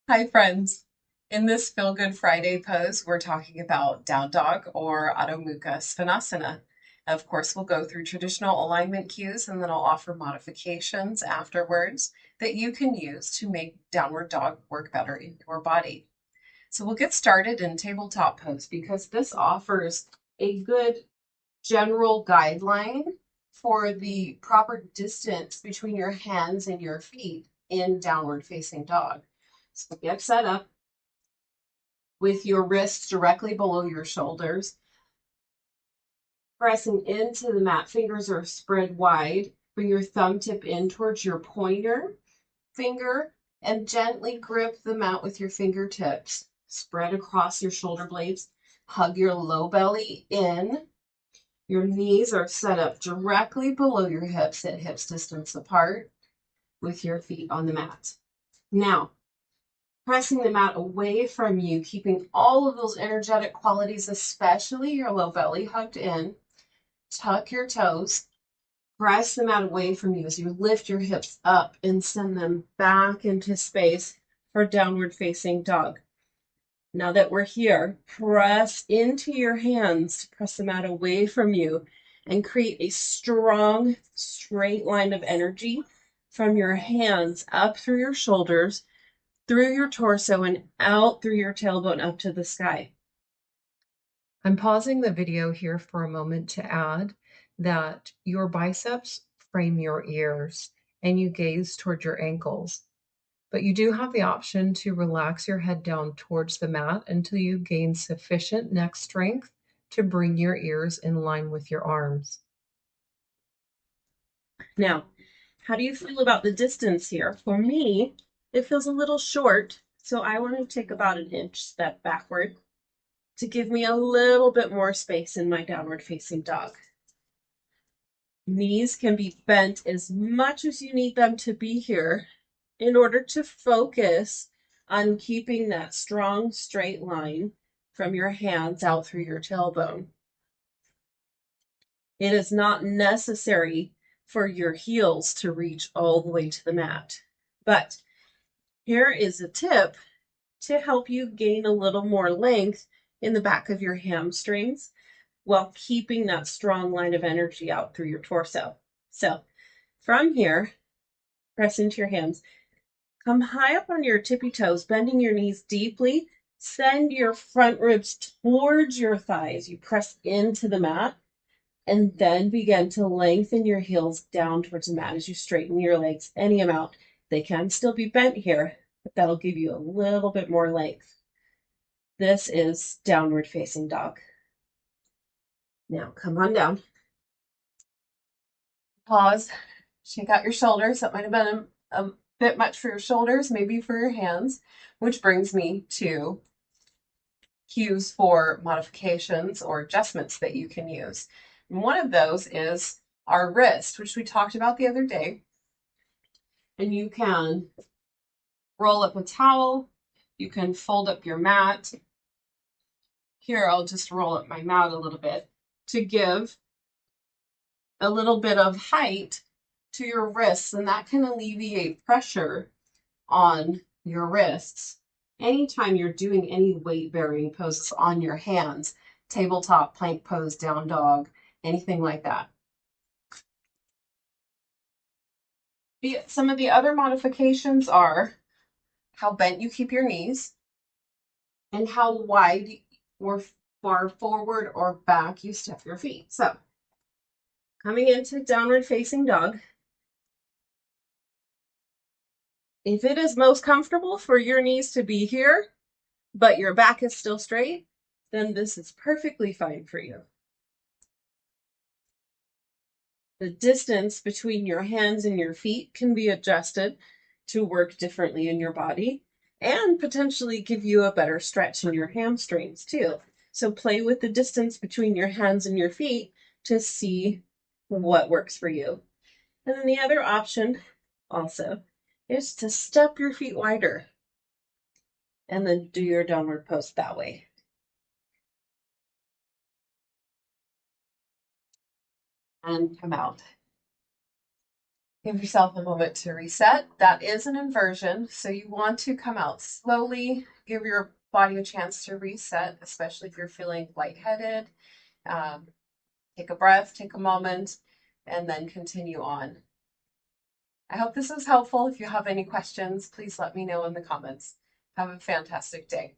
Hi, friends. In this Feel Good Friday pose, we're talking about down dog or Adho Mukha Svanasana. Of course, we'll go through traditional alignment cues and then I'll offer modifications afterwards that you can use to make downward dog work better in your body. So we'll get started in tabletop pose because this offers a good general guideline for the proper distance between your hands and your feet in downward facing dog. So get set up with your wrists directly below your shoulders, pressing into the mat. Fingers are spread wide. Bring your thumb tip in towards your pointer finger and gently grip the mat with your fingertips. Spread across your shoulder blades. Hug your low belly in. Your knees are set up directly below your hips at hips distance apart with your feet on the mat. Now, pressing the mat away from you, keeping all of those energetic qualities, especially your low belly, hugged in. Tuck your toes. Press the mat away from you as you lift your hips up and send them back into space for downward facing dog. Now that we're here, press into your hands, press the mat away from you, and create a strong, straight line of energy from your hands up through your shoulders, through your torso, and out through your tailbone up to the sky. I'm pausing the video here for a moment to add that your biceps frame your ears and you gaze toward your ankles. But you do have the option to relax your head down towards the mat until you gain sufficient neck strength to bring your ears in line with your arms. Now, how do you feel about the distance here? For me, it feels a little short, so I want to take about an inch step backward to give me a little bit more space in my downward facing dog. Knees can be bent as much as you need them to be here in order to focus on keeping that strong straight line from your hands out through your tailbone. It is not necessary for your heels to reach all the way to the mat. But here is a tip to help you gain a little more length in the back of your hamstrings while keeping that strong line of energy out through your torso. So from here, press into your hands. Come high up on your tippy toes, bending your knees deeply. Send your front ribs towards your thighs. You press into the mat and then begin to lengthen your heels down towards the mat as you straighten your legs any amount. They can still be bent here, but that'll give you a little bit more length. This is downward facing dog. Now come on down. Pause. Shake out your shoulders. That might have been a bit much for your shoulders, maybe for your hands, which brings me to cues for modifications or adjustments that you can use. And one of those is our wrist, which we talked about the other day. And you can roll up a towel. You can fold up your mat. Here, I'll just roll up my mat a little bit to give a little bit of height to your wrists, and that can alleviate pressure on your wrists. Anytime you're doing any weight bearing poses on your hands, tabletop, plank pose, down dog, anything like that. Some of the other modifications are how bent you keep your knees and how wide or far forward or back you step your feet. So coming into downward facing dog, if it is most comfortable for your knees to be here, but your back is still straight, then this is perfectly fine for you. The distance between your hands and your feet can be adjusted to work differently in your body and potentially give you a better stretch in your hamstrings too. So play with the distance between your hands and your feet to see what works for you. And then the other option also is to step your feet wider and then do your downward post that way. And come out. Give yourself a moment to reset. That is an inversion, so you want to come out slowly, give your body a chance to reset, especially if you're feeling lightheaded. Take a breath, take a moment, and then continue on. I hope this was helpful. If you have any questions, please let me know in the comments. Have a fantastic day.